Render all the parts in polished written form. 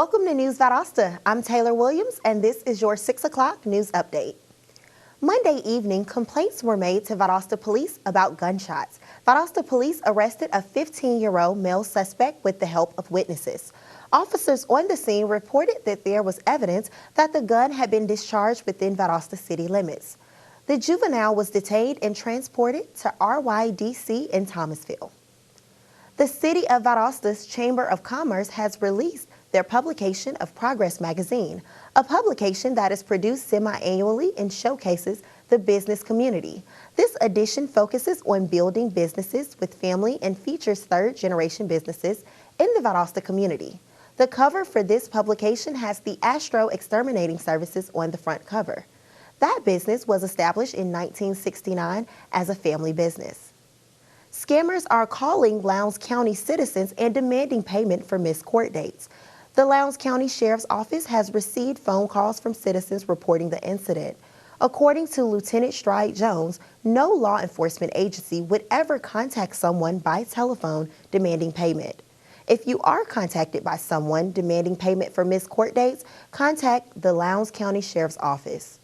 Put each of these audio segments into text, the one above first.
Welcome to News Valdosta. I'm Taylor Williams, and this is your 6 o'clock news update. Monday evening, complaints were made to Valdosta police about gunshots. Valdosta police arrested a 15-year-old male suspect with the help of witnesses. Officers on the scene reported that there was evidence that the gun had been discharged within Valdosta city limits. The juvenile was detained and transported to RYDC in Thomasville. The City of Valdosta's Chamber of Commerce has released their publication of Progress Magazine, a publication that is produced semi-annually and showcases the business community. This edition focuses on building businesses with family and features third-generation businesses in the Valdosta community. The cover for this publication has the Astro Exterminating Services on the front cover. That business was established in 1969 as a family business. Scammers are calling Lowndes County citizens and demanding payment for missed court dates. The Lowndes County Sheriff's Office has received phone calls from citizens reporting the incident. According to Lieutenant Stride Jones, no law enforcement agency would ever contact someone by telephone demanding payment. If you are contacted by someone demanding payment for missed court dates, contact the Lowndes County Sheriff's Office.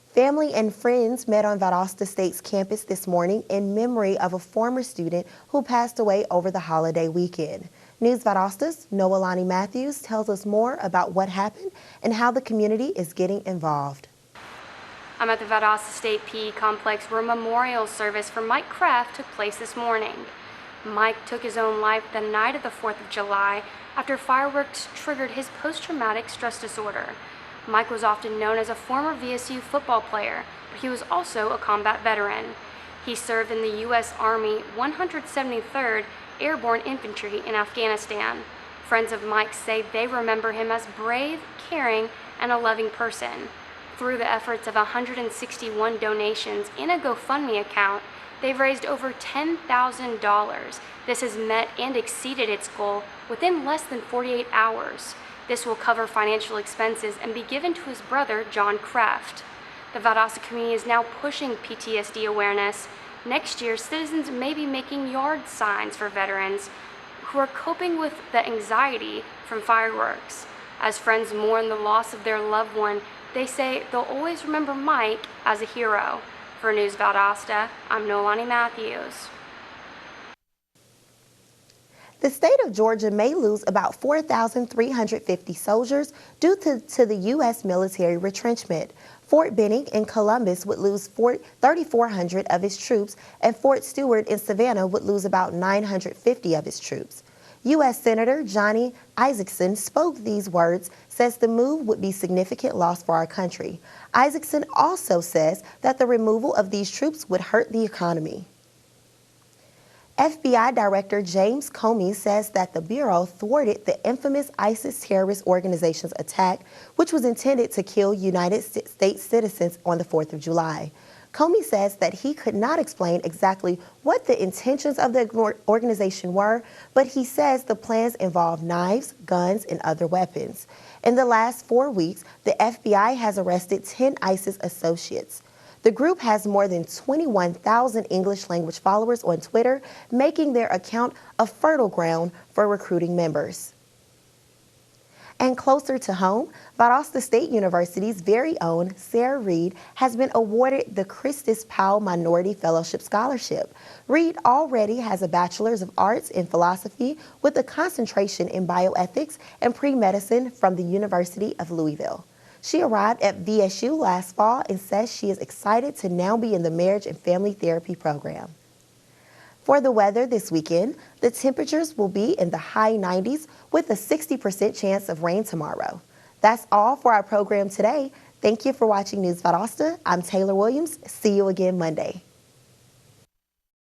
Family and friends met on Valdosta State's campus this morning in memory of a former student who passed away over the holiday weekend. News Valdosta's Noelani Matthews tells us more about what happened and how the community is getting involved. I'm at the Valdosta State PE complex where a memorial service for Mike Kreft took place this morning. Mike took his own life the night of the 4th of July after fireworks triggered his post-traumatic stress disorder. Mike was often known as a former VSU football player, but he was also a combat veteran. He served in the U.S. Army 173rd Airborne Infantry in Afghanistan. Friends of Mike say they remember him as brave, caring, and a loving person. Through the efforts of 161 donations in a GoFundMe account, they've raised over $10,000. This has met and exceeded its goal within less than 48 hours. This will cover financial expenses and be given to his brother, John Kreft. The Valdosta community is now pushing PTSD awareness. Next year, citizens may be making yard signs for veterans who are coping with the anxiety from fireworks. As friends mourn the loss of their loved one, they say they'll always remember Mike as a hero. For News Valdosta, I'm Noelani Matthews. The state of Georgia may lose about 4,350 soldiers due to the U.S. military retrenchment. Fort Benning in Columbus would lose 3,400 of its troops, and Fort Stewart in Savannah would lose about 950 of its troops. U.S. Senator Johnny Isakson spoke these words, says the move would be significant loss for our country. Isakson also says that the removal of these troops would hurt the economy. FBI Director James Comey says that the Bureau thwarted the infamous ISIS terrorist organization's attack, which was intended to kill United States citizens on the 4th of July. Comey says that he could not explain exactly what the intentions of the organization were, but he says the plans involve knives, guns, and other weapons. In the last 4 weeks, the FBI has arrested 10 ISIS associates. The group has more than 21,000 English language followers on Twitter, making their account a fertile ground for recruiting members. And closer to home, Valdosta State University's very own Sarah Reed has been awarded the Christus Powell Minority Fellowship Scholarship. Reed already has a Bachelor's of Arts in Philosophy with a concentration in bioethics and pre-medicine from the University of Louisville. She arrived at VSU last fall and says she is excited to now be in the Marriage and Family Therapy program. For the weather this weekend, the temperatures will be in the high 90s with a 60% chance of rain tomorrow. That's all for our program today. Thank you for watching News Valdosta. I'm Taylor Williams. See you again Monday.